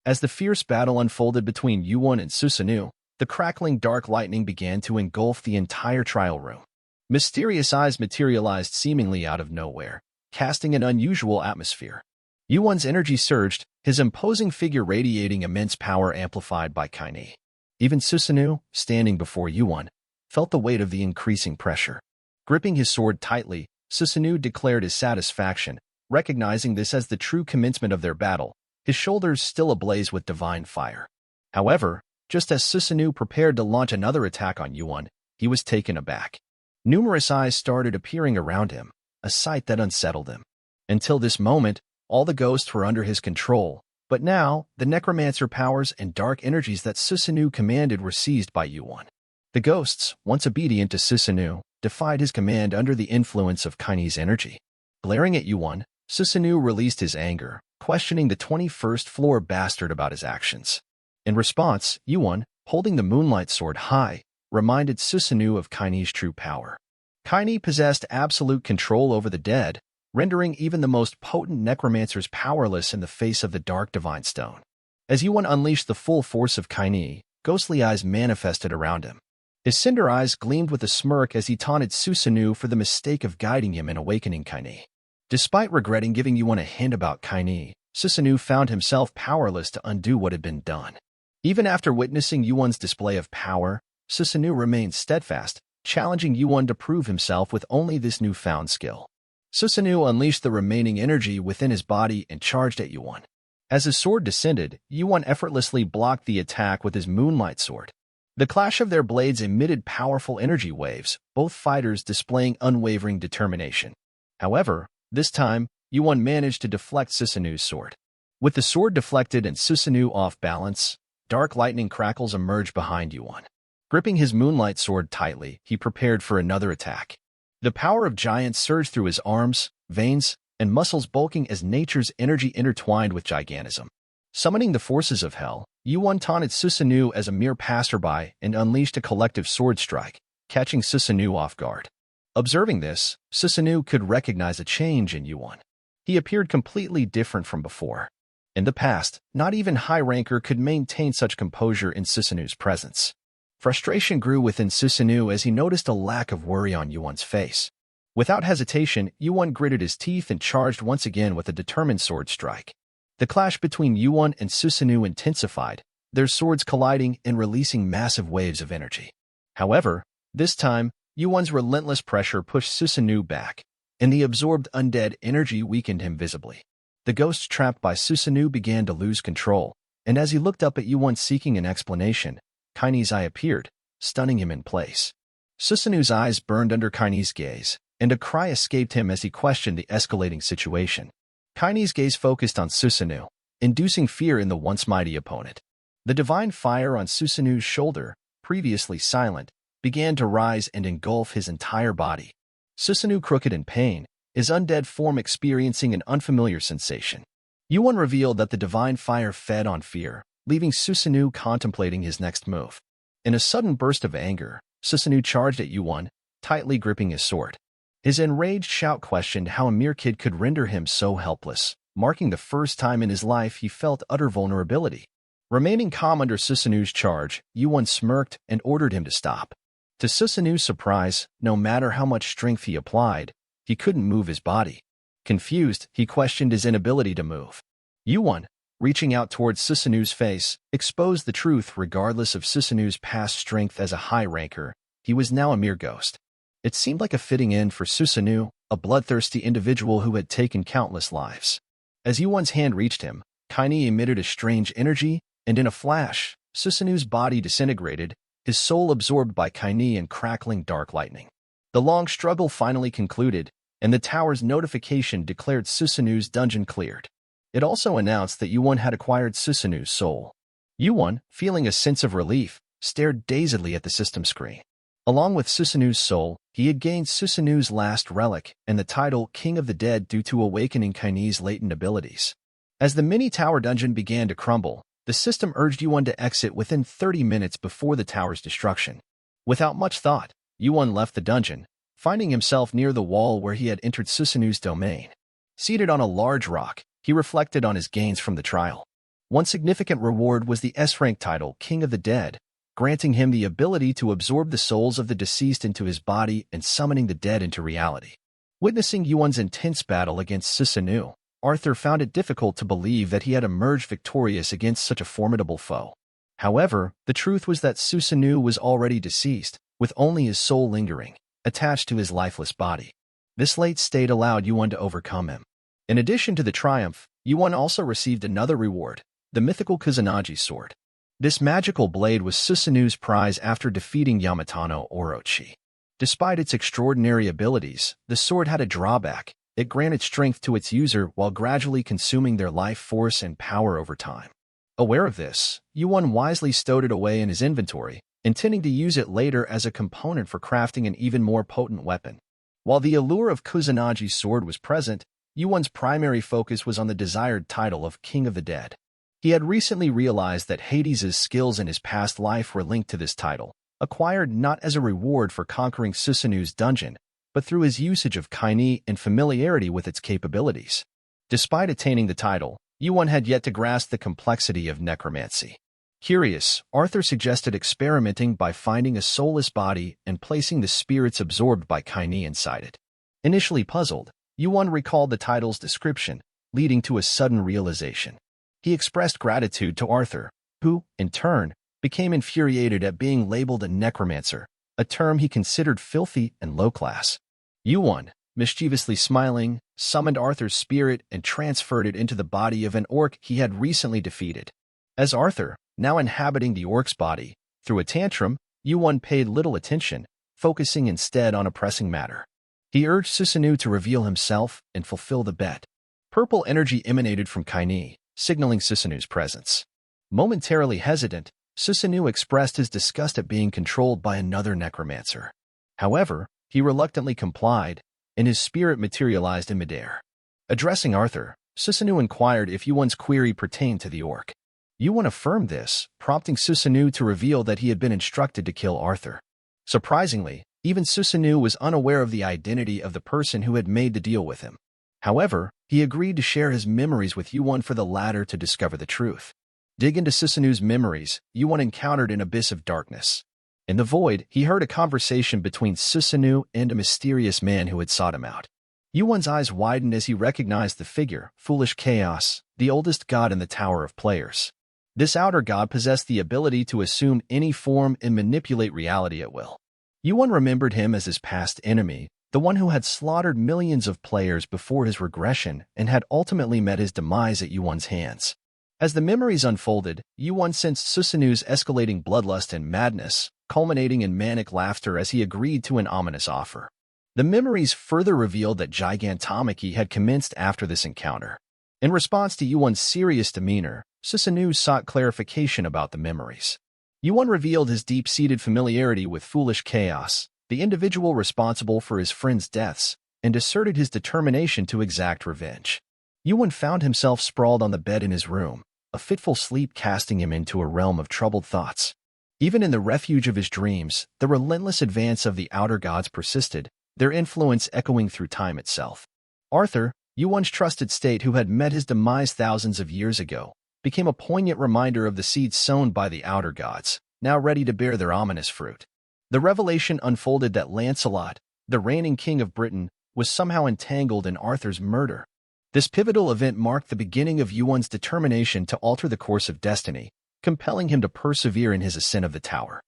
As the fierce battle unfolded between Yuan and Susanoo, the crackling dark lightning began to engulf the entire trial room. Mysterious eyes materialized seemingly out of nowhere, casting an unusual atmosphere. Yuan's energy surged, his imposing figure radiating immense power amplified by Kaini. Even Susanoo, standing before Yuan, felt the weight of the increasing pressure. Gripping his sword tightly, Susanoo declared his satisfaction, recognizing this as the true commencement of their battle, his shoulders still ablaze with divine fire. However, just as Susanoo prepared to launch another attack on Yuan, he was taken aback. Numerous eyes started appearing around him, a sight that unsettled him. Until this moment, all the ghosts were under his control, but now, the necromancer powers and dark energies that Susanoo commanded were seized by Yuan. The ghosts, once obedient to Susanoo, defied his command under the influence of Kaini's energy. Glaring at Yuan, Susanoo released his anger, questioning the 21st floor bastard about his actions. In response, Yuan, holding the moonlight sword high, reminded Susanoo of Kaini's true power. Kaini possessed absolute control over the dead, rendering even the most potent necromancers powerless in the face of the dark divine stone. As Yuan unleashed the full force of Kaini, ghostly eyes manifested around him. His cinder eyes gleamed with a smirk as he taunted Susanoo for the mistake of guiding him in awakening Kaini. Despite regretting giving Yuan a hint about Kaini, Susanoo found himself powerless to undo what had been done. Even after witnessing Yuan's display of power, Susanoo remained steadfast, challenging Yuan to prove himself with only this newfound skill. Susanoo unleashed the remaining energy within his body and charged at Yuan. As his sword descended, Yuan effortlessly blocked the attack with his moonlight sword. The clash of their blades emitted powerful energy waves, both fighters displaying unwavering determination. However, this time, Yuan managed to deflect Susanoo's sword. With the sword deflected and Susanoo off balance, dark lightning crackles emerged behind Yuan. Gripping his moonlight sword tightly, he prepared for another attack. The power of giants surged through his arms, veins, and muscles bulking as nature's energy intertwined with gigantism. Summoning the forces of hell, Yuan taunted Susanoo as a mere passerby and unleashed a collective sword strike, catching Susanoo off guard. Observing this, Susanoo could recognize a change in Yuan. He appeared completely different from before. In the past, not even high ranker could maintain such composure in Susanoo's presence. Frustration grew within Susanoo as he noticed a lack of worry on Yuan's face. Without hesitation, Yuan gritted his teeth and charged once again with a determined sword strike. The clash between Yuan and Susanoo intensified, their swords colliding and releasing massive waves of energy. However, this time, Yuan's relentless pressure pushed Susanoo back, and the absorbed undead energy weakened him visibly. The ghosts trapped by Susanoo began to lose control, and as he looked up at Yuan seeking an explanation, Kaini's eye appeared, stunning him in place. Susanoo's eyes burned under Kaini's gaze, and a cry escaped him as he questioned the escalating situation. Kaini's gaze focused on Susanoo, inducing fear in the once mighty opponent. The divine fire on Susanoo's shoulder, previously silent, began to rise and engulf his entire body. Susanoo crooked in pain, his undead form experiencing an unfamiliar sensation. Yuan revealed that the divine fire fed on fear, leaving Susanoo contemplating his next move. In a sudden burst of anger, Susanoo charged at Yuan, tightly gripping his sword. His enraged shout questioned how a mere kid could render him so helpless, marking the first time in his life he felt utter vulnerability. Remaining calm under Susanoo's charge, Yuan smirked and ordered him to stop. To Susanoo's surprise, no matter how much strength he applied, he couldn't move his body. Confused, he questioned his inability to move. Yuan, reaching out towards Susanoo's face, exposed the truth regardless of Susanoo's past strength as a high ranker. He was now a mere ghost. It seemed like a fitting end for Susanoo, a bloodthirsty individual who had taken countless lives. As Yuan's hand reached him, Kaini emitted a strange energy, and in a flash, Susanoo's body disintegrated, his soul absorbed by Kaini and crackling dark lightning. The long struggle finally concluded, and the tower's notification declared Susanoo's dungeon cleared. It also announced that Yuan had acquired Susanoo's soul. Yuan, feeling a sense of relief, stared dazedly at the system screen. Along with Susanoo's soul, he had gained Susanoo's last relic and the title King of the Dead due to awakening Kaini's latent abilities. As the mini-tower dungeon began to crumble, the system urged Yuan to exit within 30 minutes before the tower's destruction. Without much thought, Yuan left the dungeon, finding himself near the wall where he had entered Susanoo's domain. Seated on a large rock, he reflected on his gains from the trial. One significant reward was the S-rank title, King of the Dead, granting him the ability to absorb the souls of the deceased into his body and summoning the dead into reality. Witnessing Yuan's intense battle against Susanoo, Arthur found it difficult to believe that he had emerged victorious against such a formidable foe. However, the truth was that Susanoo was already deceased, with only his soul lingering, attached to his lifeless body. This late state allowed Yuan to overcome him. In addition to the triumph, Yuan also received another reward, the mythical Kusanagi sword. This magical blade was Susanoo's prize after defeating Yamatano Orochi. Despite its extraordinary abilities, the sword had a drawback. It granted strength to its user while gradually consuming their life force and power over time. Aware of this, Yuan wisely stowed it away in his inventory, intending to use it later as a component for crafting an even more potent weapon. While the allure of Kusanagi's sword was present, Yuan's primary focus was on the desired title of King of the Dead. He had recently realized that Hades' skills in his past life were linked to this title, acquired not as a reward for conquering Susanoo's dungeon, but through his usage of Kaini and familiarity with its capabilities. Despite attaining the title, Yuan had yet to grasp the complexity of necromancy. Curious, Arthur suggested experimenting by finding a soulless body and placing the spirits absorbed by Kaini inside it. Initially puzzled, Yuan recalled the title's description, leading to a sudden realization. He expressed gratitude to Arthur, who, in turn, became infuriated at being labeled a necromancer, a term he considered filthy and low-class. Yuan, mischievously smiling, summoned Arthur's spirit and transferred it into the body of an orc he had recently defeated. As Arthur, now inhabiting the orc's body, threw a tantrum, Yuan paid little attention, focusing instead on a pressing matter. He urged Susanoo to reveal himself and fulfill the bet. Purple energy emanated from Kaini, signaling Susanoo's presence. Momentarily hesitant, Susanoo expressed his disgust at being controlled by another necromancer. However, he reluctantly complied, and his spirit materialized in midair. Addressing Arthur, Susanoo inquired if Yuan's query pertained to the orc. Yuan affirmed this, prompting Susanoo to reveal that he had been instructed to kill Arthur. Surprisingly, even Susanoo was unaware of the identity of the person who had made the deal with him. However, he agreed to share his memories with Yuan for the latter to discover the truth. Dig into Susanoo's memories, Yuan encountered an abyss of darkness. In the void, he heard a conversation between Susanoo and a mysterious man who had sought him out. Yuan's eyes widened as he recognized the figure, Foolish Chaos, the oldest god in the Tower of Players. This outer god possessed the ability to assume any form and manipulate reality at will. Yuan remembered him as his past enemy, the one who had slaughtered millions of players before his regression and had ultimately met his demise at Yuan's hands. As the memories unfolded, Yuan sensed Susanoo's escalating bloodlust and madness, culminating in manic laughter as he agreed to an ominous offer. The memories further revealed that gigantomachy had commenced after this encounter. In response to Yuan's serious demeanor, Susanoo sought clarification about the memories. Yuan revealed his deep-seated familiarity with Foolish Chaos, the individual responsible for his friends' deaths, and asserted his determination to exact revenge. Yuan found himself sprawled on the bed in his room, a fitful sleep casting him into a realm of troubled thoughts. Even in the refuge of his dreams, the relentless advance of the outer gods persisted, their influence echoing through time itself. Arthur, Yuan's trusted state who had met his demise thousands of years ago, became a poignant reminder of the seeds sown by the outer gods, now ready to bear their ominous fruit. The revelation unfolded that Lancelot, the reigning king of Britain, was somehow entangled in Arthur's murder. This pivotal event marked the beginning of Yuan's determination to alter the course of destiny, compelling him to persevere in his ascent of the tower.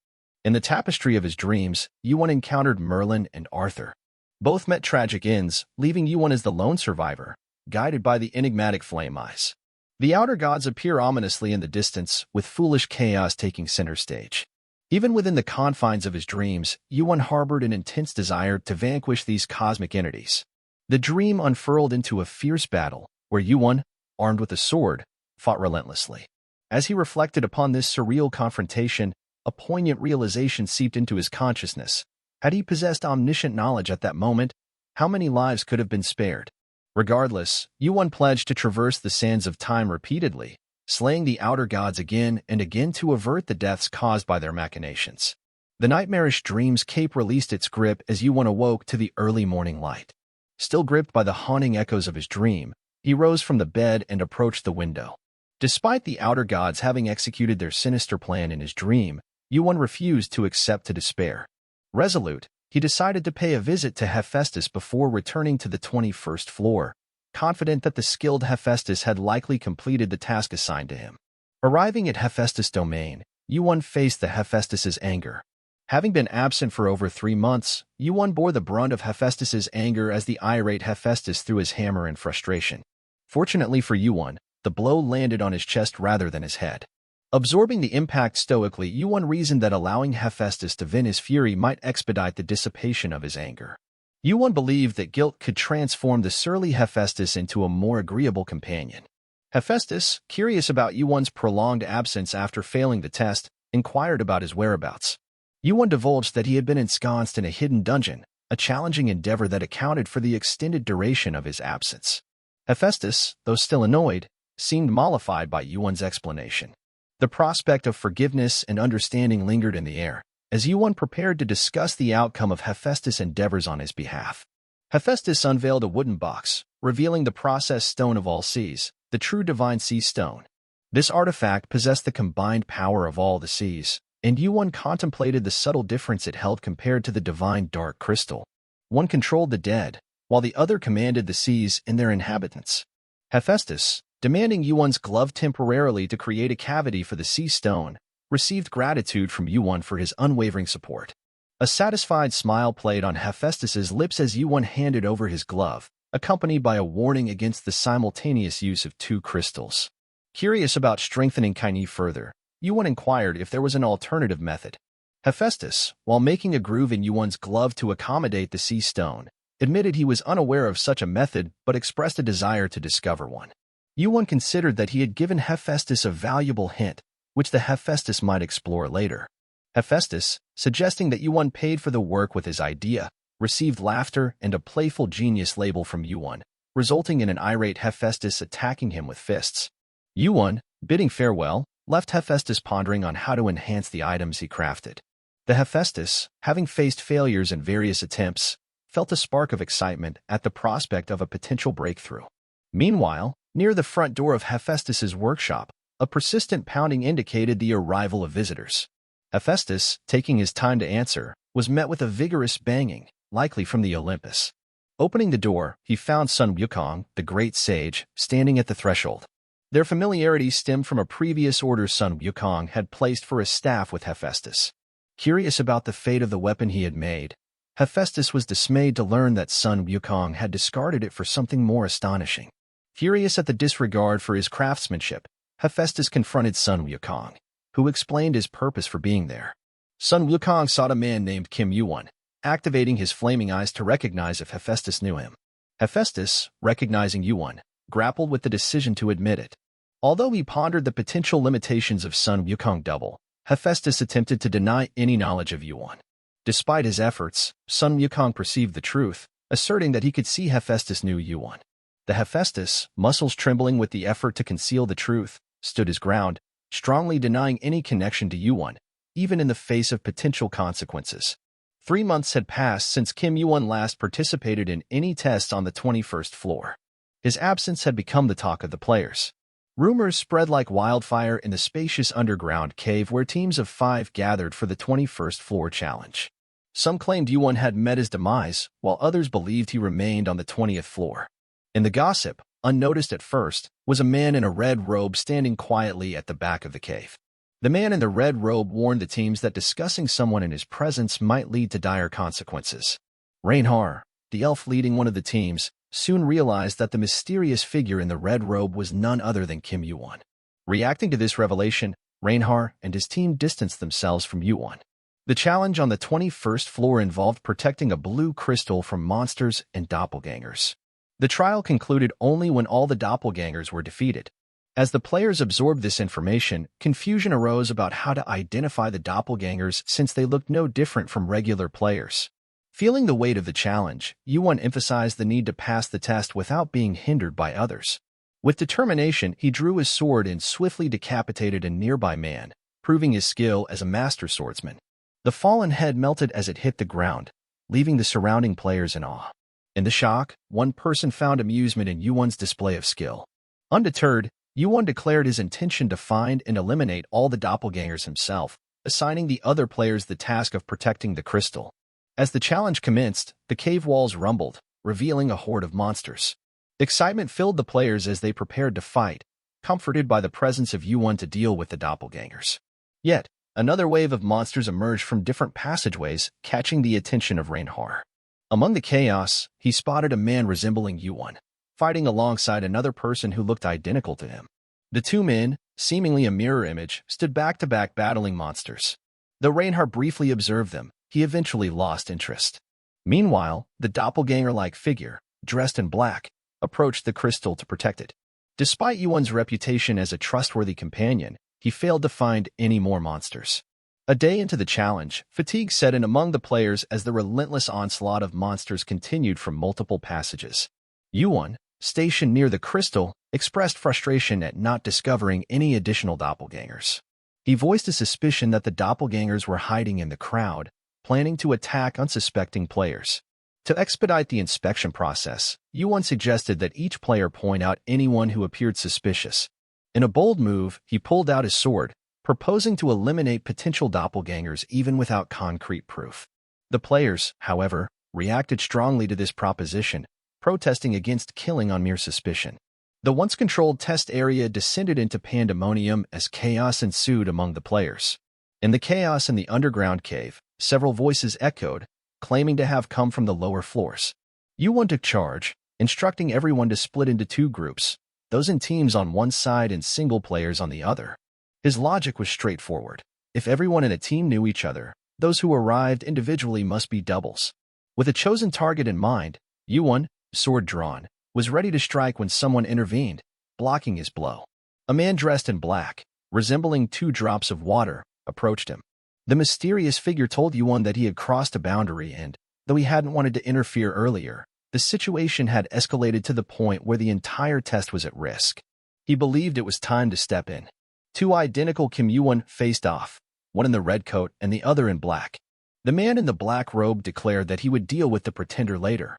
In the tapestry of his dreams, Yuan encountered Merlin and Arthur. Both met tragic ends, leaving Yuan as the lone survivor, guided by the enigmatic flame eyes. The outer gods appear ominously in the distance, with Foolish Chaos taking center stage. Even within the confines of his dreams, Yuan harbored an intense desire to vanquish these cosmic entities. The dream unfurled into a fierce battle, where Yuan, armed with a sword, fought relentlessly. As he reflected upon this surreal confrontation, a poignant realization seeped into his consciousness. Had he possessed omniscient knowledge at that moment, how many lives could have been spared? Regardless, Yuan pledged to traverse the sands of time repeatedly, slaying the outer gods again and again to avert the deaths caused by their machinations. The nightmarish dream's cape released its grip as Yuan awoke to the early morning light. Still gripped by the haunting echoes of his dream, he rose from the bed and approached the window. Despite the outer gods having executed their sinister plan in his dream, Yuan refused to accept to despair. Resolute, he decided to pay a visit to Hephaestus before returning to the 21st floor, confident that the skilled Hephaestus had likely completed the task assigned to him. Arriving at Hephaestus' domain, Yuan faced the Hephaestus's anger. Having been absent for over 3 months, Yuan bore the brunt of Hephaestus's anger as the irate Hephaestus threw his hammer in frustration. Fortunately for Yuan, the blow landed on his chest rather than his head. Absorbing the impact stoically, Yuan reasoned that allowing Hephaestus to vent his fury might expedite the dissipation of his anger. Yuan believed that guilt could transform the surly Hephaestus into a more agreeable companion. Hephaestus, curious about Yuan's prolonged absence after failing the test, inquired about his whereabouts. Yuan divulged that he had been ensconced in a hidden dungeon, a challenging endeavor that accounted for the extended duration of his absence. Hephaestus, though still annoyed, seemed mollified by Yuan's explanation. The prospect of forgiveness and understanding lingered in the air, as Yuan prepared to discuss the outcome of Hephaestus' endeavors on his behalf. Hephaestus unveiled a wooden box, revealing the process stone of all seas, the true divine sea stone. This artifact possessed the combined power of all the seas, and Yuan contemplated the subtle difference it held compared to the divine dark crystal. One controlled the dead, while the other commanded the seas and their inhabitants. Hephaestus, demanding Yuan's glove temporarily to create a cavity for the sea stone, received gratitude from Yuan for his unwavering support. A satisfied smile played on Hephaestus's lips as Yuan handed over his glove, accompanied by a warning against the simultaneous use of 2 crystals. Curious about strengthening Kaini further, Yuan inquired if there was an alternative method. Hephaestus, while making a groove in Yuan's glove to accommodate the sea stone, admitted he was unaware of such a method but expressed a desire to discover one. Yuan considered that he had given Hephaestus a valuable hint, which the Hephaestus might explore later. Hephaestus, suggesting that Yuan paid for the work with his idea, received laughter and a playful genius label from Yuan, resulting in an irate Hephaestus attacking him with fists. Yuan, bidding farewell, left Hephaestus pondering on how to enhance the items he crafted. The Hephaestus, having faced failures in various attempts, felt a spark of excitement at the prospect of a potential breakthrough. Meanwhile, near the front door of Hephaestus's workshop, a persistent pounding indicated the arrival of visitors. Hephaestus, taking his time to answer, was met with a vigorous banging, likely from the Olympus. Opening the door, he found Sun Wukong, the great sage, standing at the threshold. Their familiarity stemmed from a previous order Sun Wukong had placed for a staff with Hephaestus. Curious about the fate of the weapon he had made, Hephaestus was dismayed to learn that Sun Wukong had discarded it for something more astonishing. Furious at the disregard for his craftsmanship, Hephaestus confronted Sun Wukong, who explained his purpose for being there. Sun Wukong sought a man named Kim Yuan, activating his flaming eyes to recognize if Hephaestus knew him. Hephaestus, recognizing Yuan, grappled with the decision to admit it. Although he pondered the potential limitations of Sun Wukong double, Hephaestus attempted to deny any knowledge of Yuan. Despite his efforts, Sun Wukong perceived the truth, asserting that he could see Hephaestus knew Yuan. The Hephaestus, muscles trembling with the effort to conceal the truth, stood his ground, strongly denying any connection to Yuan, even in the face of potential consequences. 3 months had passed since Kim Yuan last participated in any tests on the 21st floor. His absence had become the talk of the players. Rumors spread like wildfire in the spacious underground cave where teams of 5 gathered for the 21st floor challenge. Some claimed Yuan had met his demise, while others believed he remained on the 20th floor. In the gossip, unnoticed at first, was a man in a red robe standing quietly at the back of the cave. The man in the red robe warned the teams that discussing someone in his presence might lead to dire consequences. Reinhar, the elf leading one of the teams, soon realized that the mysterious figure in the red robe was none other than Kim Yuan. Reacting to this revelation, Reinhar and his team distanced themselves from Yuan. The challenge on the 21st floor involved protecting a blue crystal from monsters and doppelgangers. The trial concluded only when all the doppelgangers were defeated. As the players absorbed this information, confusion arose about how to identify the doppelgangers since they looked no different from regular players. Feeling the weight of the challenge, Yuan emphasized the need to pass the test without being hindered by others. With determination, he drew his sword and swiftly decapitated a nearby man, proving his skill as a master swordsman. The fallen head melted as it hit the ground, leaving the surrounding players in awe. In the shock, one person found amusement in Yuan's display of skill. Undeterred, Yuan declared his intention to find and eliminate all the doppelgangers himself, assigning the other players the task of protecting the crystal. As the challenge commenced, the cave walls rumbled, revealing a horde of monsters. Excitement filled the players as they prepared to fight, comforted by the presence of Yuan to deal with the doppelgangers. Yet, another wave of monsters emerged from different passageways, catching the attention of Reinhardt. Among the chaos, he spotted a man resembling Yuan, fighting alongside another person who looked identical to him. The two men, seemingly a mirror image, stood back-to-back battling monsters. Though Reinhardt briefly observed them, he eventually lost interest. Meanwhile, the doppelganger-like figure, dressed in black, approached the crystal to protect it. Despite Yuan's reputation as a trustworthy companion, he failed to find any more monsters. A day into the challenge, fatigue set in among the players as the relentless onslaught of monsters continued from multiple passages. Yuan, stationed near the crystal, expressed frustration at not discovering any additional doppelgangers. He voiced a suspicion that the doppelgangers were hiding in the crowd, planning to attack unsuspecting players. To expedite the inspection process, Yuan suggested that each player point out anyone who appeared suspicious. In a bold move, he pulled out his sword, proposing to eliminate potential doppelgangers even without concrete proof. The players, however, reacted strongly to this proposition, protesting against killing on mere suspicion. The once-controlled test area descended into pandemonium as chaos ensued among the players. In the chaos in the underground cave, several voices echoed, claiming to have come from the lower floors. Yuan took charge, instructing everyone to split into two groups, those in teams on one side and single players on the other. His logic was straightforward. If everyone in a team knew each other, those who arrived individually must be doubles. With a chosen target in mind, Yuan, sword drawn, was ready to strike when someone intervened, blocking his blow. A man dressed in black, resembling two drops of water, approached him. The mysterious figure told Yuan that he had crossed a boundary and, though he hadn't wanted to interfere earlier, the situation had escalated to the point where the entire test was at risk. He believed it was time to step in. Two identical Kim Yuan faced off, one in the red coat and the other in black. The man in the black robe declared that he would deal with the pretender later.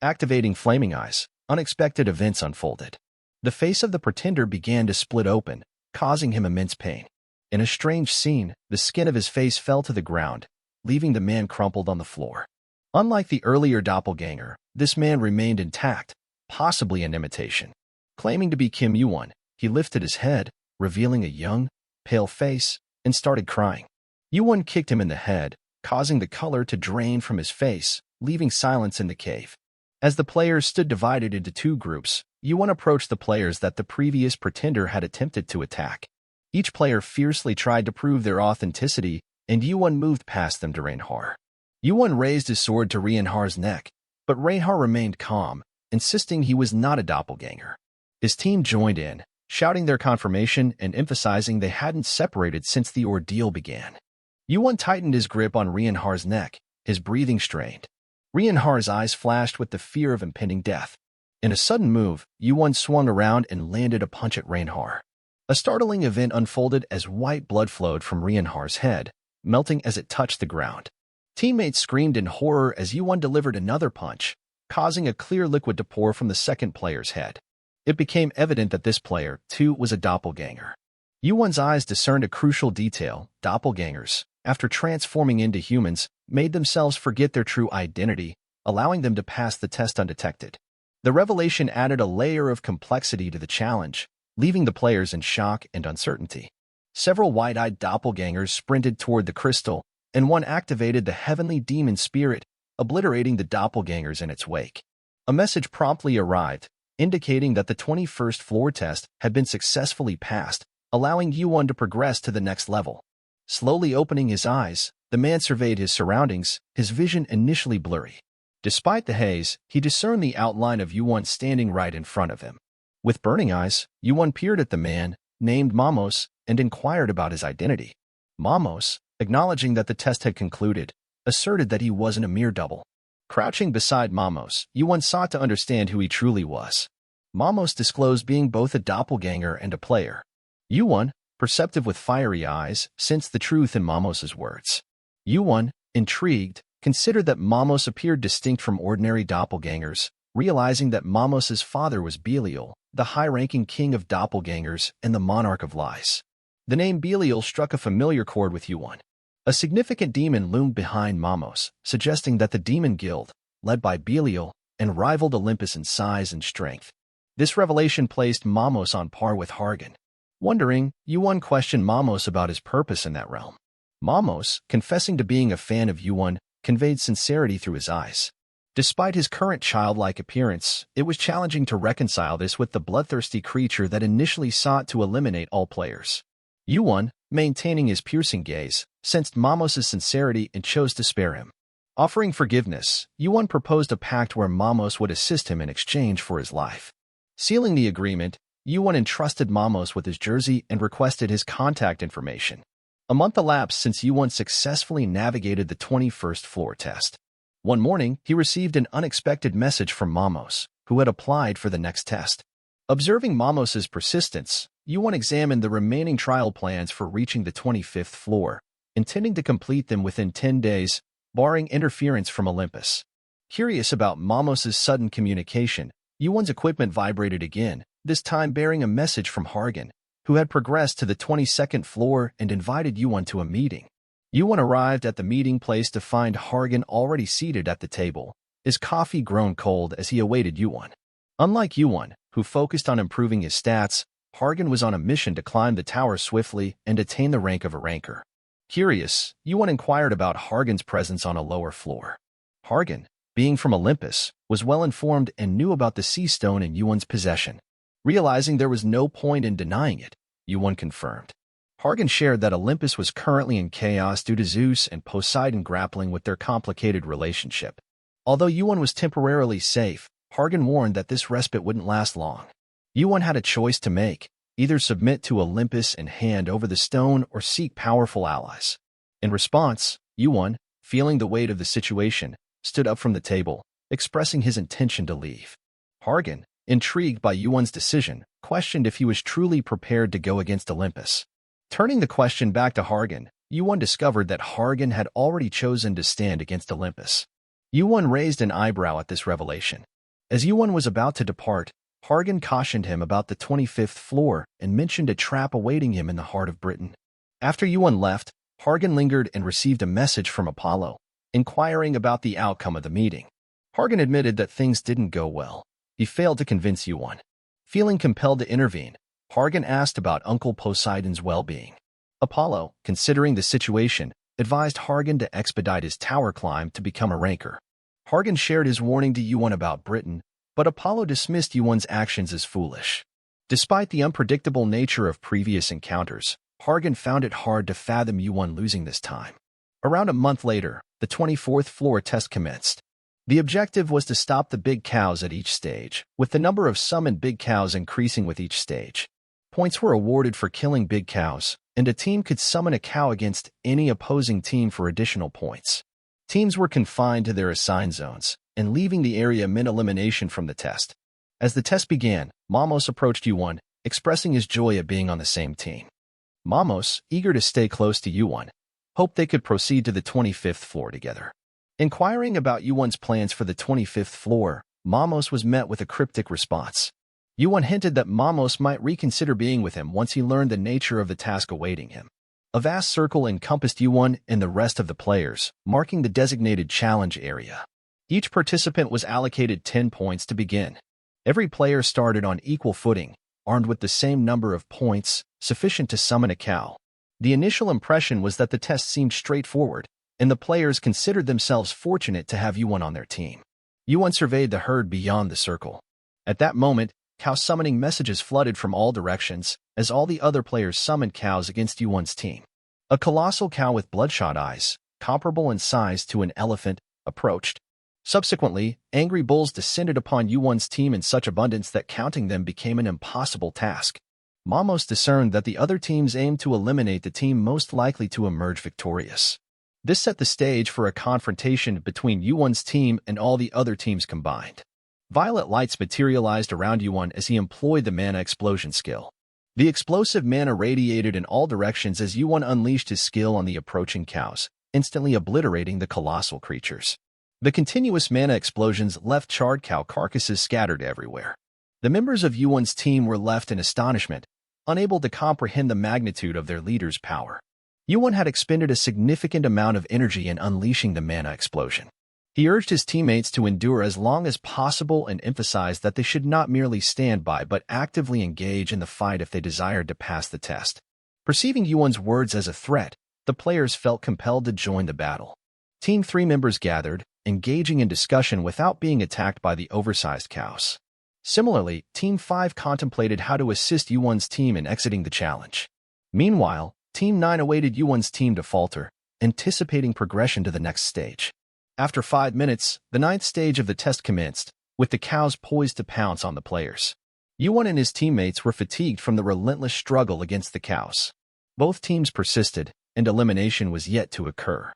Activating flaming eyes, unexpected events unfolded. The face of the pretender began to split open, causing him immense pain. In a strange scene, the skin of his face fell to the ground, leaving the man crumpled on the floor. Unlike the earlier doppelganger, this man remained intact, possibly an imitation. Claiming to be Kim Yuan, he lifted his head, revealing a young, pale face, and started crying. Yuan kicked him in the head, causing the color to drain from his face, leaving silence in the cave. As the players stood divided into two groups, Yuan approached the players that the previous pretender had attempted to attack. Each player fiercely tried to prove their authenticity, and Yuan moved past them to Reinhardt. Yuan raised his sword to Reinhardt's neck, but Reinhardt remained calm, insisting he was not a doppelganger. His team joined in, shouting their confirmation and emphasizing they hadn't separated since the ordeal began. Yuan tightened his grip on Reinhardt's neck, his breathing strained. Reinhardt's eyes flashed with the fear of impending death. In a sudden move, Yuan swung around and landed a punch at Reinhardt. A startling event unfolded as white blood flowed from Reinhardt's head, melting as it touched the ground. Teammates screamed in horror as Yuan delivered another punch, causing a clear liquid to pour from the second player's head. It became evident that this player, too, was a doppelganger. Yuan's eyes discerned a crucial detail: doppelgangers, after transforming into humans, made themselves forget their true identity, allowing them to pass the test undetected. The revelation added a layer of complexity to the challenge, leaving the players in shock and uncertainty. Several wide-eyed doppelgangers sprinted toward the crystal, and one activated the heavenly demon spirit, obliterating the doppelgangers in its wake. A message promptly arrived, indicating that the 21st floor test had been successfully passed, allowing Yuan to progress to the next level. Slowly opening his eyes, the man surveyed his surroundings, his vision initially blurry. Despite the haze, he discerned the outline of Yuan standing right in front of him. With burning eyes, Yuan peered at the man, named Mamos, and inquired about his identity. Mamos, acknowledging that the test had concluded, asserted that he wasn't a mere double. Crouching beside Mamos, Yuan sought to understand who he truly was. Mamos disclosed being both a doppelganger and a player. Yuan, perceptive with fiery eyes, sensed the truth in Mamos's words. Yuan, intrigued, considered that Mamos appeared distinct from ordinary doppelgangers, realizing that Mamos's father was Belial, the high-ranking king of doppelgangers and the monarch of lies. The name Belial struck a familiar chord with Yuan. A significant demon loomed behind Mamos, suggesting that the demon guild, led by Belial, and rivaled Olympus in size and strength. This revelation placed Mamos on par with Hargan. Wondering, Yuan questioned Mamos about his purpose in that realm. Mamos, confessing to being a fan of Yuan, conveyed sincerity through his eyes. Despite his current childlike appearance, it was challenging to reconcile this with the bloodthirsty creature that initially sought to eliminate all players. Yuan, maintaining his piercing gaze, sensed Mamos's sincerity and chose to spare him. Offering forgiveness, Yuan proposed a pact where Mamos would assist him in exchange for his life. Sealing the agreement, Yuan entrusted Mamos with his jersey and requested his contact information. A month elapsed since Yuan successfully navigated the 21st floor test. One morning, he received an unexpected message from Mamos, who had applied for the next test. Observing Mamos's persistence, Yuan examined the remaining trial plans for reaching the 25th floor, intending to complete them within 10 days, barring interference from Olympus. Curious about Mamos's sudden communication, Yuan's equipment vibrated again, this time bearing a message from Hargan, who had progressed to the 22nd floor and invited Yuan to a meeting. Yuan arrived at the meeting place to find Hargan already seated at the table, his coffee grown cold as he awaited Yuan. Unlike Yuan, who focused on improving his stats, Hargan was on a mission to climb the tower swiftly and attain the rank of a ranker. Curious, Yuan inquired about Hargan's presence on a lower floor. Hargan, being from Olympus, was well informed and knew about the sea stone in Yuan's possession. Realizing there was no point in denying it, Yuan confirmed. Hargan shared that Olympus was currently in chaos due to Zeus and Poseidon grappling with their complicated relationship. Although Yuan was temporarily safe, Hargan warned that this respite wouldn't last long. Yuan had a choice to make, either submit to Olympus and hand over the stone or seek powerful allies. In response, Yuan, feeling the weight of the situation, stood up from the table, expressing his intention to leave. Hargan, intrigued by Yuan's decision, questioned if he was truly prepared to go against Olympus. Turning the question back to Hargan, Yuan discovered that Hargan had already chosen to stand against Olympus. Yuan raised an eyebrow at this revelation. As Yuan was about to depart, Hargan cautioned him about the 25th floor and mentioned a trap awaiting him in the heart of Britain. After Yuan left, Hargan lingered and received a message from Apollo, inquiring about the outcome of the meeting. Hargan admitted that things didn't go well. He failed to convince Yuan. Feeling compelled to intervene, Hargan asked about Uncle Poseidon's well-being. Apollo, considering the situation, advised Hargan to expedite his tower climb to become a ranker. Hargan shared his warning to Yuan about Britain, but Apollo dismissed Yuan's actions as foolish. Despite the unpredictable nature of previous encounters, Hargan found it hard to fathom Yuan losing this time. Around a month later, the 24th floor test commenced. The objective was to stop the big cows at each stage, with the number of summoned big cows increasing with each stage. Points were awarded for killing big cows, and a team could summon a cow against any opposing team for additional points. Teams were confined to their assigned zones, and leaving the area meant elimination from the test. As the test began, Mamos approached Yuan, expressing his joy at being on the same team. Mamos, eager to stay close to Yuan, hoped they could proceed to the 25th floor together. Inquiring about Yuan's plans for the 25th floor, Mamos was met with a cryptic response. Yuan hinted that Mamos might reconsider being with him once he learned the nature of the task awaiting him. A vast circle encompassed Yuan and the rest of the players, marking the designated challenge area. Each participant was allocated 10 points to begin. Every player started on equal footing, armed with the same number of points, sufficient to summon a cow. The initial impression was that the test seemed straightforward, and the players considered themselves fortunate to have Yuan on their team. Yuan surveyed the herd beyond the circle. At that moment, cow summoning messages flooded from all directions, as all the other players summoned cows against Yuan's team. A colossal cow with bloodshot eyes, comparable in size to an elephant, approached. Subsequently, angry bulls descended upon Yuan's team in such abundance that counting them became an impossible task. Mamos discerned that the other teams aimed to eliminate the team most likely to emerge victorious. This set the stage for a confrontation between Yuan's team and all the other teams combined. Violet lights materialized around Yuan as he employed the mana explosion skill. The explosive mana radiated in all directions as Yuan unleashed his skill on the approaching cows, instantly obliterating the colossal creatures. The continuous mana explosions left charred cow carcasses scattered everywhere. The members of Yuan's team were left in astonishment, unable to comprehend the magnitude of their leader's power. Yuan had expended a significant amount of energy in unleashing the mana explosion. He urged his teammates to endure as long as possible and emphasized that they should not merely stand by but actively engage in the fight if they desired to pass the test. Perceiving Yuan's words as a threat, the players felt compelled to join the battle. Team 3 members gathered, engaging in discussion without being attacked by the oversized cows. Similarly, Team 5 contemplated how to assist Yuan's team in exiting the challenge. Meanwhile, Team 9 awaited Yuan's team to falter, anticipating progression to the next stage. After 5 minutes, the 9th stage of the test commenced, with the cows poised to pounce on the players. Yuan and his teammates were fatigued from the relentless struggle against the cows. Both teams persisted, and elimination was yet to occur.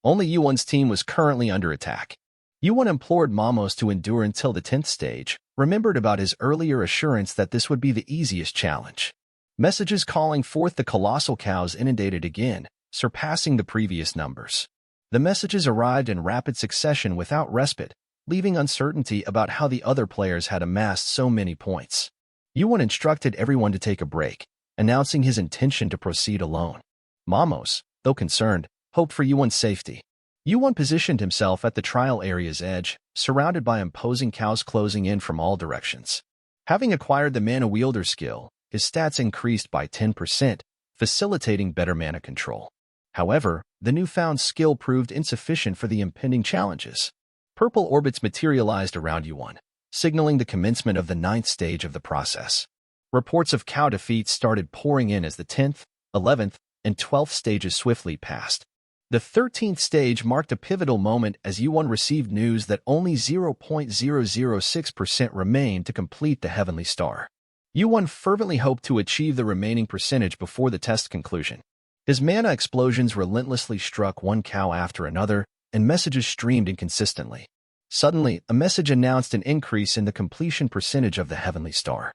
Only Yuan's team was currently under attack. Yuan implored Mamos to endure until the 10th stage, remembered about his earlier assurance that this would be the easiest challenge. Messages calling forth the colossal cows inundated again, surpassing the previous numbers. The messages arrived in rapid succession without respite, leaving uncertainty about how the other players had amassed so many points. Yuan instructed everyone to take a break, announcing his intention to proceed alone. Mamos, though concerned, hoped for Yuan's safety. Yuan positioned himself at the trial area's edge, surrounded by imposing cows closing in from all directions. Having acquired the mana wielder skill, his stats increased by 10%, facilitating better mana control. However, the newfound skill proved insufficient for the impending challenges. Purple orbits materialized around Yuan, signaling the commencement of the 9th stage of the process. Reports of cow defeats started pouring in as the 10th, 11th, and 12th stages swiftly passed. The 13th stage marked a pivotal moment as Yuan received news that only 0.006% remained to complete the Heavenly Star. Yuan fervently hoped to achieve the remaining percentage before the test conclusion. His mana explosions relentlessly struck one cow after another, and messages streamed inconsistently. Suddenly, a message announced an increase in the completion percentage of the Heavenly Star.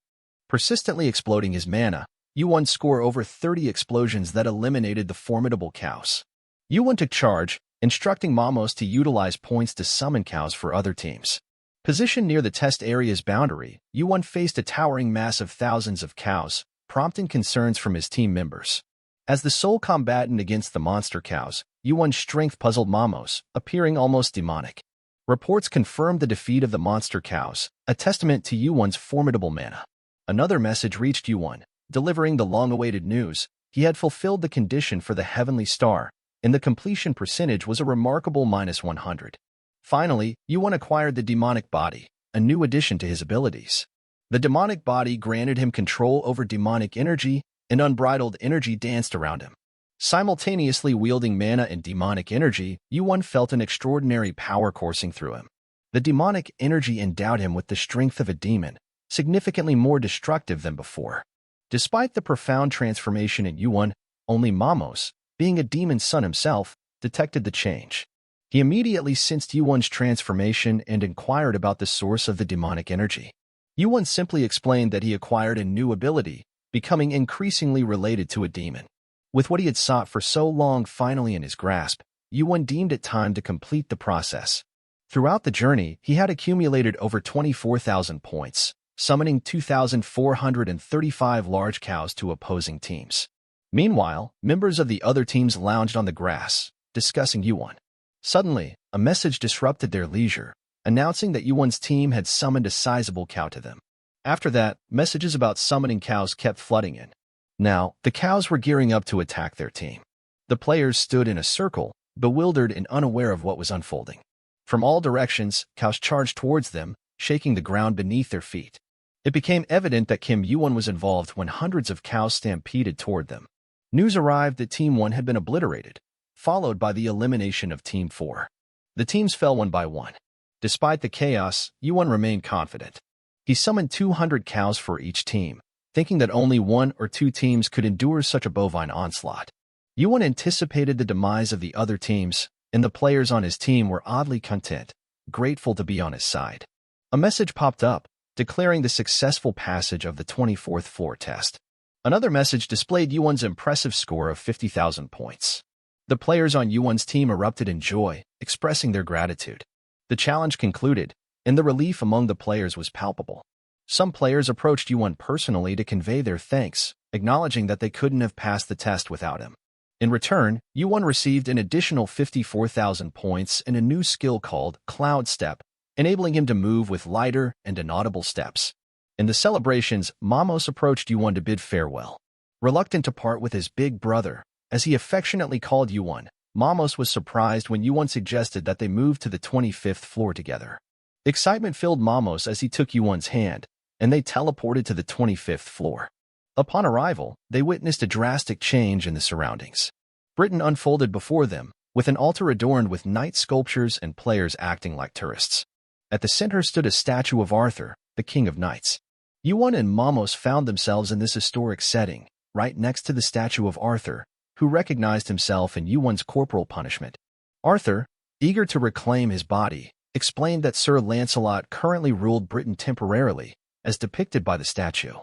Persistently exploding his mana, Yuan scored over 30 explosions that eliminated the formidable cows. Yuan took charge, instructing Mamos to utilize points to summon cows for other teams. Positioned near the test area's boundary, Yuan faced a towering mass of thousands of cows, prompting concerns from his team members. As the sole combatant against the monster cows, Yuan's strength puzzled Mamos, appearing almost demonic. Reports confirmed the defeat of the monster cows, a testament to Yuan's formidable mana. Another message reached Yuan, delivering the long-awaited news. He had fulfilled the condition for the Heavenly Star, and the completion percentage was a remarkable -100. Finally, Yuan acquired the demonic body, a new addition to his abilities. The demonic body granted him control over demonic energy, and unbridled energy danced around him. Simultaneously wielding mana and demonic energy, Yuan felt an extraordinary power coursing through him. The demonic energy endowed him with the strength of a demon, significantly more destructive than before. Despite the profound transformation in Yuan, only Mamos, being a demon son himself, detected the change. He immediately sensed Yuan's transformation and inquired about the source of the demonic energy. Yuan simply explained that he acquired a new ability, becoming increasingly related to a demon. With what he had sought for so long finally in his grasp, Yuan deemed it time to complete the process. Throughout the journey, he had accumulated over 24,000 points, summoning 2,435 large cows to opposing teams. Meanwhile, members of the other teams lounged on the grass, discussing Yuan. Suddenly, a message disrupted their leisure, announcing that Yuan's team had summoned a sizable cow to them. After that, messages about summoning cows kept flooding in. Now, the cows were gearing up to attack their team. The players stood in a circle, bewildered and unaware of what was unfolding. From all directions, cows charged towards them, shaking the ground beneath their feet. It became evident that Kim Yuan was involved when hundreds of cows stampeded toward them. News arrived that Team 1 had been obliterated, followed by the elimination of Team 4. The teams fell one by one. Despite the chaos, Yuan remained confident. He summoned 200 cows for each team, thinking that only 1 or 2 teams could endure such a bovine onslaught. Yuan anticipated the demise of the other teams, and the players on his team were oddly content, grateful to be on his side. A message popped up, declaring the successful passage of the 24th floor test. Another message displayed Yuan's impressive score of 50,000 points. The players on Yuan's team erupted in joy, expressing their gratitude. The challenge concluded, and the relief among the players was palpable. Some players approached Yuan personally to convey their thanks, acknowledging that they couldn't have passed the test without him. In return, Yuan received an additional 54,000 points and a new skill called Cloud Step, enabling him to move with lighter and inaudible steps. In the celebrations, Mamos approached Yuan to bid farewell. Reluctant to part with his big brother, as he affectionately called Yuan, Mamos was surprised when Yuan suggested that they move to the 25th floor together. Excitement filled Mamos as he took Yuan's hand, and they teleported to the 25th floor. Upon arrival, they witnessed a drastic change in the surroundings. Britain unfolded before them, with an altar adorned with knight sculptures and players acting like tourists. At the center stood a statue of Arthur, the King of Knights. Yuan and Mamos found themselves in this historic setting, right next to the statue of Arthur, who recognized himself in Yuan's corporal punishment. Arthur, eager to reclaim his body, explained that Sir Lancelot currently ruled Britain temporarily, as depicted by the statue.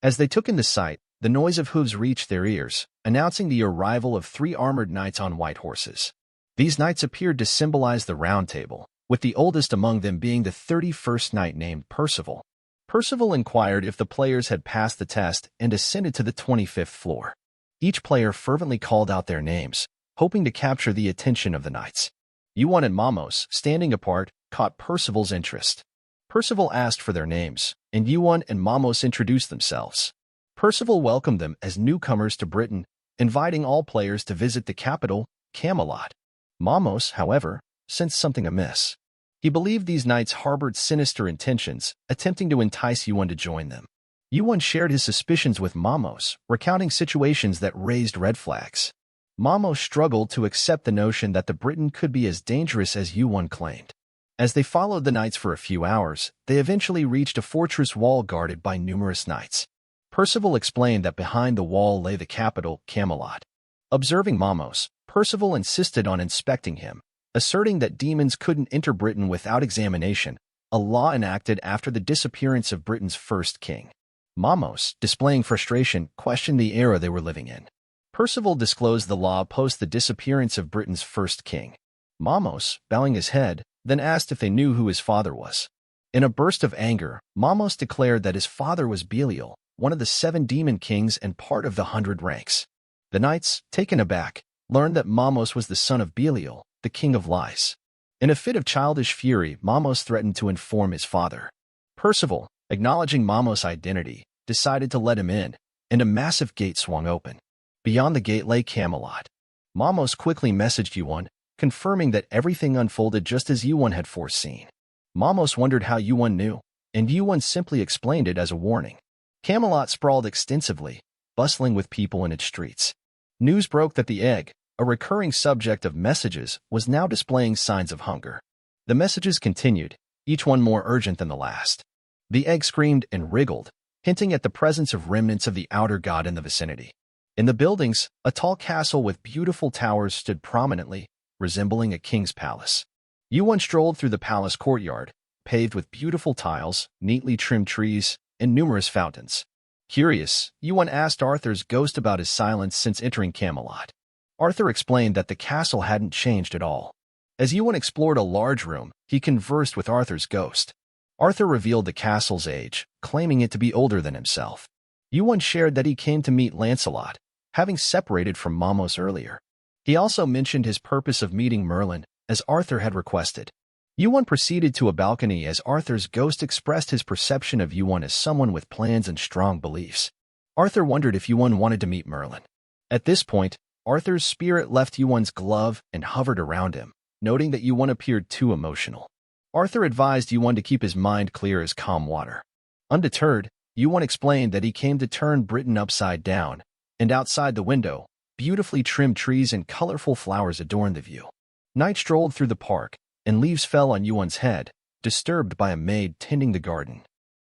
As they took in the sight, the noise of hooves reached their ears, announcing the arrival of 3 armored knights on white horses. These knights appeared to symbolize the Round Table, with the oldest among them being the 31st knight named Percival. Percival inquired if the players had passed the test and ascended to the 25th floor. Each player fervently called out their names, hoping to capture the attention of the knights. Yuan and Mamos, standing apart, caught Percival's interest. Percival asked for their names, and Yuan and Mamos introduced themselves. Percival welcomed them as newcomers to Britain, inviting all players to visit the capital, Camelot. Mamos, however, sensed something amiss. He believed these knights harbored sinister intentions, attempting to entice Yuan to join them. Yuan shared his suspicions with Mamos, recounting situations that raised red flags. Mamos struggled to accept the notion that the Briton could be as dangerous as Yuan claimed. As they followed the knights for a few hours, they eventually reached a fortress wall guarded by numerous knights. Percival explained that behind the wall lay the capital, Camelot. Observing Mamos, Percival insisted on inspecting him, asserting that demons couldn't enter Britain without examination, a law enacted after the disappearance of Britain's first king. Mamos, displaying frustration, questioned the era they were living in. Percival disclosed the law post the disappearance of Britain's first king. Mamos, bowing his head, then asked if they knew who his father was. In a burst of anger, Mamos declared that his father was Belial, one of the 7 demon kings and part of the 100 ranks. The knights, taken aback, learned that Mamos was the son of Belial, the king of lies. In a fit of childish fury, Mamos threatened to inform his father. Percival, acknowledging Mamos' identity, decided to let him in, and a massive gate swung open. Beyond the gate lay Camelot. Mamos quickly messaged Yuan, confirming that everything unfolded just as Yuan had foreseen. Mamos wondered how Yuan knew, and Yuan simply explained it as a warning. Camelot sprawled extensively, bustling with people in its streets. News broke that the egg, a recurring subject of messages, was now displaying signs of hunger. The messages continued, each one more urgent than the last. The egg screamed and wriggled, hinting at the presence of remnants of the outer god in the vicinity. In the buildings, a tall castle with beautiful towers stood prominently, resembling a king's palace. Yuan strolled through the palace courtyard, paved with beautiful tiles, neatly trimmed trees, and numerous fountains. Curious, Yuan asked Arthur's ghost about his silence since entering Camelot. Arthur explained that the castle hadn't changed at all. As Yuan explored a large room, he conversed with Arthur's ghost. Arthur revealed the castle's age, claiming it to be older than himself. Yuan shared that he came to meet Lancelot, having separated from Mamos earlier. He also mentioned his purpose of meeting Merlin, as Arthur had requested. Yuan proceeded to a balcony as Arthur's ghost expressed his perception of Yuan as someone with plans and strong beliefs. Arthur wondered if Yuan wanted to meet Merlin. At this point, Arthur's spirit left Yuan's glove and hovered around him, noting that Yuan appeared too emotional. Arthur advised Yuan to keep his mind clear as calm water. Undeterred, Yuan explained that he came to turn Britain upside down, and outside the window, beautifully trimmed trees and colorful flowers adorned the view. Night strolled through the park, and leaves fell on Yuan's head, disturbed by a maid tending the garden.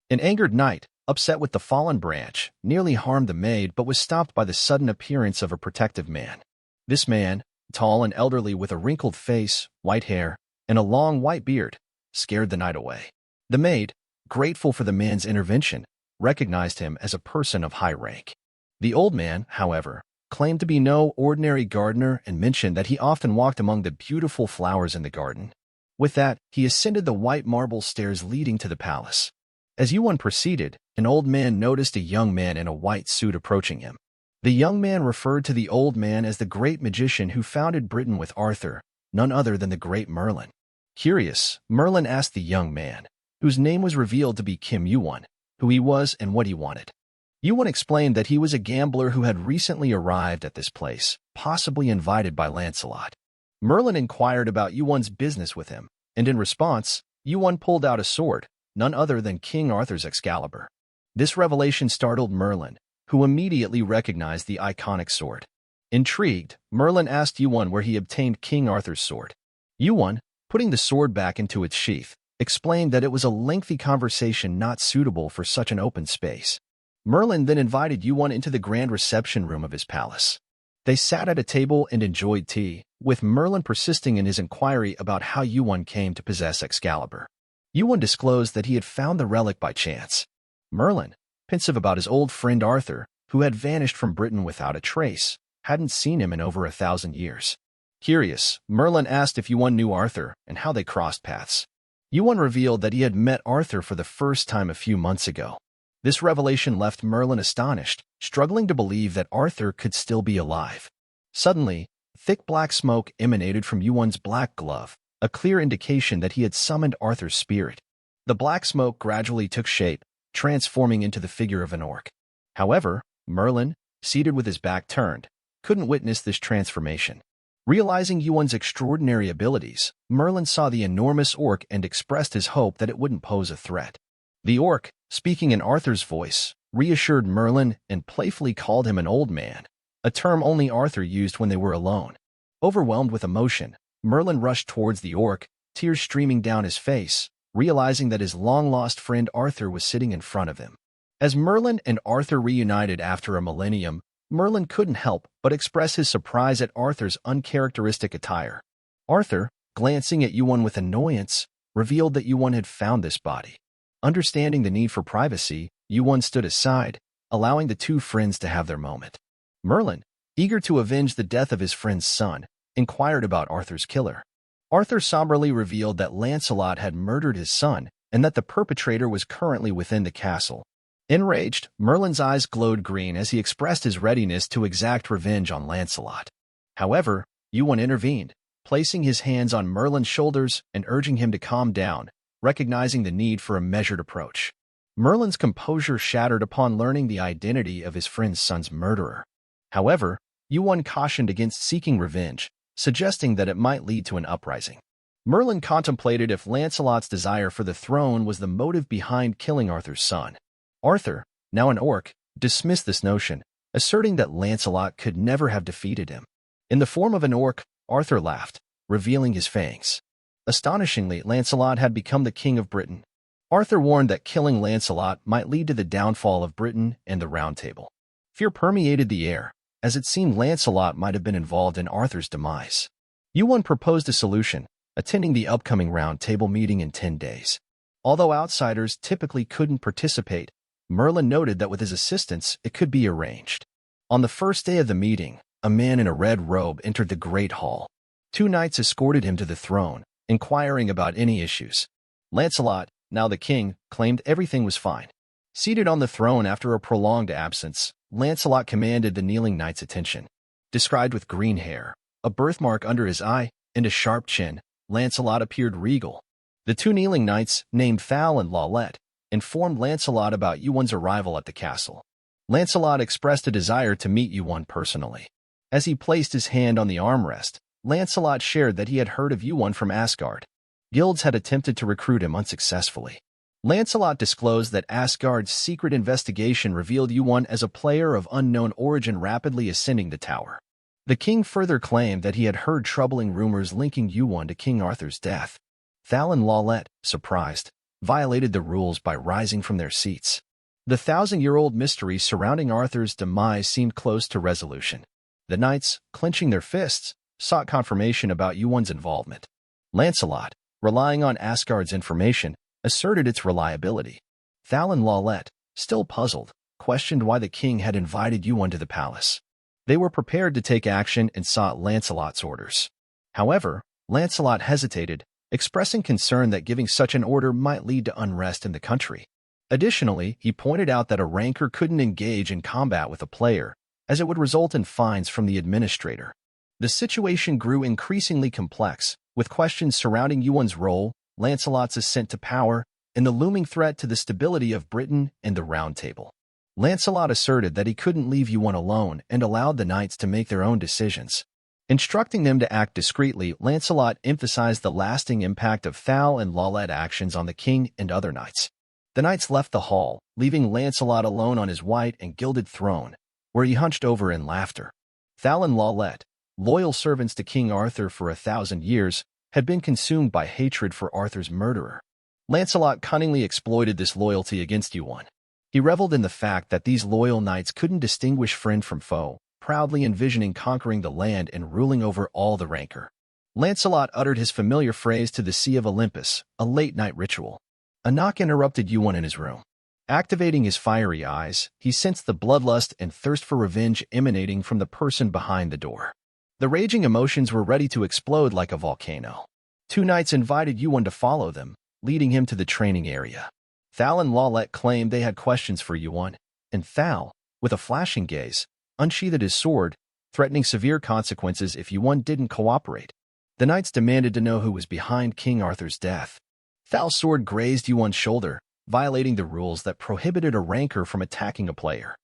An angered knight, upset with the fallen branch, nearly harmed the maid but was stopped by the sudden appearance of a protective man. This man, tall and elderly with a wrinkled face, white hair, and a long white beard, scared the knight away. The maid, grateful for the man's intervention, recognized him as a person of high rank. The old man, however, claimed to be no ordinary gardener and mentioned that he often walked among the beautiful flowers in the garden. With that, he ascended the white marble stairs leading to the palace. As Yuan proceeded, an old man noticed a young man in a white suit approaching him. The young man referred to the old man as the great magician who founded Britain with Arthur, none other than the great Merlin. Curious, Merlin asked the young man, whose name was revealed to be Kim Yuan, who he was and what he wanted. Yuan explained that he was a gambler who had recently arrived at this place, possibly invited by Lancelot. Merlin inquired about Yuan's business with him, and in response, Yuan pulled out a sword, none other than King Arthur's Excalibur. This revelation startled Merlin, who immediately recognized the iconic sword. Intrigued, Merlin asked Yuan where he obtained King Arthur's sword. Yuan, putting the sword back into its sheath, explained that it was a lengthy conversation not suitable for such an open space. Merlin then invited Yuan into the grand reception room of his palace. They sat at a table and enjoyed tea, with Merlin persisting in his inquiry about how Yuan came to possess Excalibur. Yuan disclosed that he had found the relic by chance. Merlin, pensive about his old friend Arthur, who had vanished from Britain without a trace, hadn't seen him in over 1,000 years. Curious, Merlin asked if Yuan knew Arthur and how they crossed paths. Yuan revealed that he had met Arthur for the first time a few months ago. This revelation left Merlin astonished, struggling to believe that Arthur could still be alive. Suddenly, thick black smoke emanated from Yuan's black glove, a clear indication that he had summoned Arthur's spirit. The black smoke gradually took shape, transforming into the figure of an orc. However, Merlin, seated with his back turned, couldn't witness this transformation. Realizing Yuan's extraordinary abilities, Merlin saw the enormous orc and expressed his hope that it wouldn't pose a threat. The orc, speaking in Arthur's voice, reassured Merlin and playfully called him an old man, a term only Arthur used when they were alone. Overwhelmed with emotion, Merlin rushed towards the orc, tears streaming down his face, realizing that his long-lost friend Arthur was sitting in front of him. As Merlin and Arthur reunited after a millennium, Merlin couldn't help but express his surprise at Arthur's uncharacteristic attire. Arthur, glancing at Yuan with annoyance, revealed that Yuan had found this body. Understanding the need for privacy, Yuan stood aside, allowing the two friends to have their moment. Merlin, eager to avenge the death of his friend's son, inquired about Arthur's killer. Arthur somberly revealed that Lancelot had murdered his son and that the perpetrator was currently within the castle. Enraged, Merlin's eyes glowed green as he expressed his readiness to exact revenge on Lancelot. However, Yuan intervened, placing his hands on Merlin's shoulders and urging him to calm down, recognizing the need for a measured approach. Merlin's composure shattered upon learning the identity of his friend's son's murderer. However, Yuan cautioned against seeking revenge, suggesting that it might lead to an uprising. Merlin contemplated if Lancelot's desire for the throne was the motive behind killing Arthur's son. Arthur, now an orc, dismissed this notion, asserting that Lancelot could never have defeated him. In the form of an orc, Arthur laughed, revealing his fangs. Astonishingly, Lancelot had become the king of Britain. Arthur warned that killing Lancelot might lead to the downfall of Britain and the Round Table. Fear permeated the air, as it seemed Lancelot might have been involved in Arthur's demise. Yuan proposed a solution, attending the upcoming Round Table meeting in 10 days. Although outsiders typically couldn't participate, Merlin noted that with his assistance, it could be arranged. On the first day of the meeting, a man in a red robe entered the Great Hall. 2 knights escorted him to the throne, inquiring about any issues. Lancelot, now the king, claimed everything was fine. Seated on the throne after a prolonged absence, Lancelot commanded the kneeling knight's attention. Described with green hair, a birthmark under his eye, and a sharp chin, Lancelot appeared regal. The 2 kneeling knights, named Thal and Lawlet, informed Lancelot about Yuan's arrival at the castle. Lancelot expressed a desire to meet Yuan personally. As he placed his hand on the armrest, Lancelot shared that he had heard of Yuan from Asgard. Guilds had attempted to recruit him unsuccessfully. Lancelot disclosed that Asgard's secret investigation revealed Yuan as a player of unknown origin rapidly ascending the tower. The king further claimed that he had heard troubling rumors linking Yuan to King Arthur's death. Thal and Lawlet, surprised, violated the rules by rising from their seats. The 1,000-year-old mystery surrounding Arthur's demise seemed close to resolution. The knights, clenching their fists, sought confirmation about Yuan's involvement. Lancelot, relying on Asgard's information, asserted its reliability. Thal and Lawlet, still puzzled, questioned why the king had invited Yuan to the palace. They were prepared to take action and sought Lancelot's orders. However, Lancelot hesitated, expressing concern that giving such an order might lead to unrest in the country. Additionally, he pointed out that a ranker couldn't engage in combat with a player, as it would result in fines from the administrator. The situation grew increasingly complex, with questions surrounding Yuan's role, Lancelot's ascent to power, and the looming threat to the stability of Britain and the Round Table. Lancelot asserted that he couldn't leave Yuan alone and allowed the knights to make their own decisions. Instructing them to act discreetly, Lancelot emphasized the lasting impact of Thal and Lawlet actions on the king and other knights. The knights left the hall, leaving Lancelot alone on his white and gilded throne, where he hunched over in laughter. Thal and Lawlet, loyal servants to King Arthur for 1,000 years, had been consumed by hatred for Arthur's murderer. Lancelot cunningly exploited this loyalty against Yuan. He reveled in the fact that these loyal knights couldn't distinguish friend from foe, proudly envisioning conquering the land and ruling over all the rancor. Lancelot uttered his familiar phrase to the Sea of Olympus, a late-night ritual. A knock interrupted Yuan in his room. Activating his fiery eyes, he sensed the bloodlust and thirst for revenge emanating from the person behind the door. The raging emotions were ready to explode like a volcano. Two knights invited Yuan to follow them, leading him to the training area. Thal and Lawlet claimed they had questions for Yuan, and Thal, with a flashing gaze, unsheathed his sword, threatening severe consequences if Yuan didn't cooperate. The knights demanded to know who was behind King Arthur's death. Thal's sword grazed Yuan's shoulder, violating the rules that prohibited a rancor from attacking a player.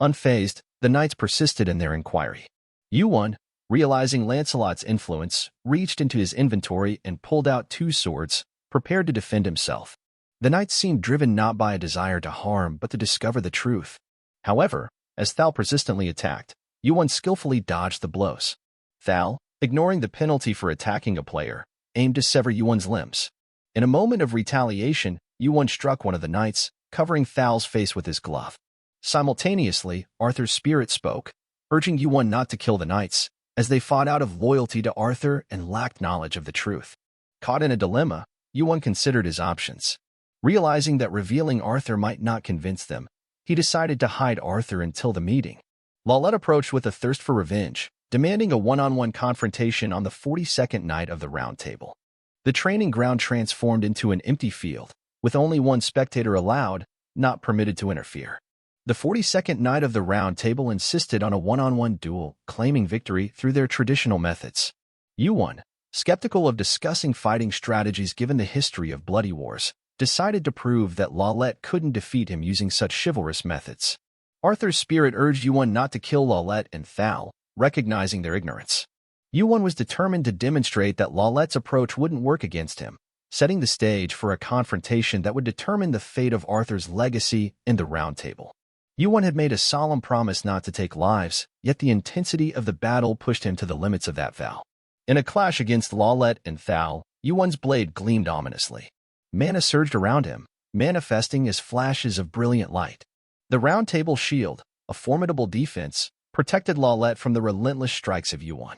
Unfazed, the knights persisted in their inquiry. Yuan, realizing Lancelot's influence, reached into his inventory and pulled out two swords, prepared to defend himself. The knights seemed driven not by a desire to harm but to discover the truth. However, as Thal persistently attacked, Yuan skillfully dodged the blows. Thal, ignoring the penalty for attacking a player, aimed to sever Yuan's limbs. In a moment of retaliation, Yuan struck one of the knights, covering Thal's face with his glove. Simultaneously, Arthur's spirit spoke, urging Yuan not to kill the knights, as they fought out of loyalty to Arthur and lacked knowledge of the truth. Caught in a dilemma, Yuan considered his options. Realizing that revealing Arthur might not convince them, he decided to hide Arthur until the meeting. Lawlet approached with a thirst for revenge, demanding a one-on-one confrontation on the 42nd night of the Round Table. The training ground transformed into an empty field, with only one spectator allowed, not permitted to interfere. The 42nd night of the Round Table insisted on a one-on-one duel, claiming victory through their traditional methods. Yuan, skeptical of discussing fighting strategies given the history of bloody wars, decided to prove that Lawlet couldn't defeat him using such chivalrous methods. Arthur's spirit urged Yuan not to kill Lawlet and Thal, recognizing their ignorance. Yuan was determined to demonstrate that Lawlet's approach wouldn't work against him, setting the stage for a confrontation that would determine the fate of Arthur's legacy in the Round Table. Yuan had made a solemn promise not to take lives, yet the intensity of the battle pushed him to the limits of that vow. In a clash against Lawlet and Thal, Yuan's blade gleamed ominously. Mana surged around him, manifesting as flashes of brilliant light. The Round Table shield, a formidable defense, protected Lawlet from the relentless strikes of Yuan.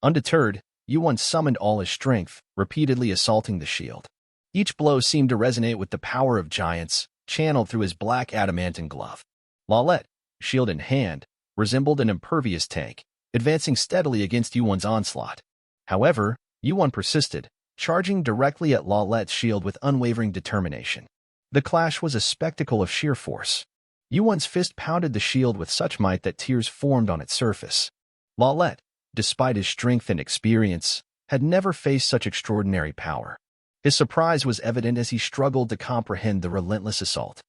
Undeterred, Yuan summoned all his strength, repeatedly assaulting the shield. Each blow seemed to resonate with the power of giants, channeled through his black adamantine glove. Lawlet, shield in hand, resembled an impervious tank, advancing steadily against Yuan's onslaught. However, Yuan persisted, charging directly at Lawlet's shield with unwavering determination. The clash was a spectacle of sheer force. Yuan's fist pounded the shield with such might that tears formed on its surface. Lawlet, despite his strength and experience, had never faced such extraordinary power. His surprise was evident as he struggled to comprehend the relentless assault.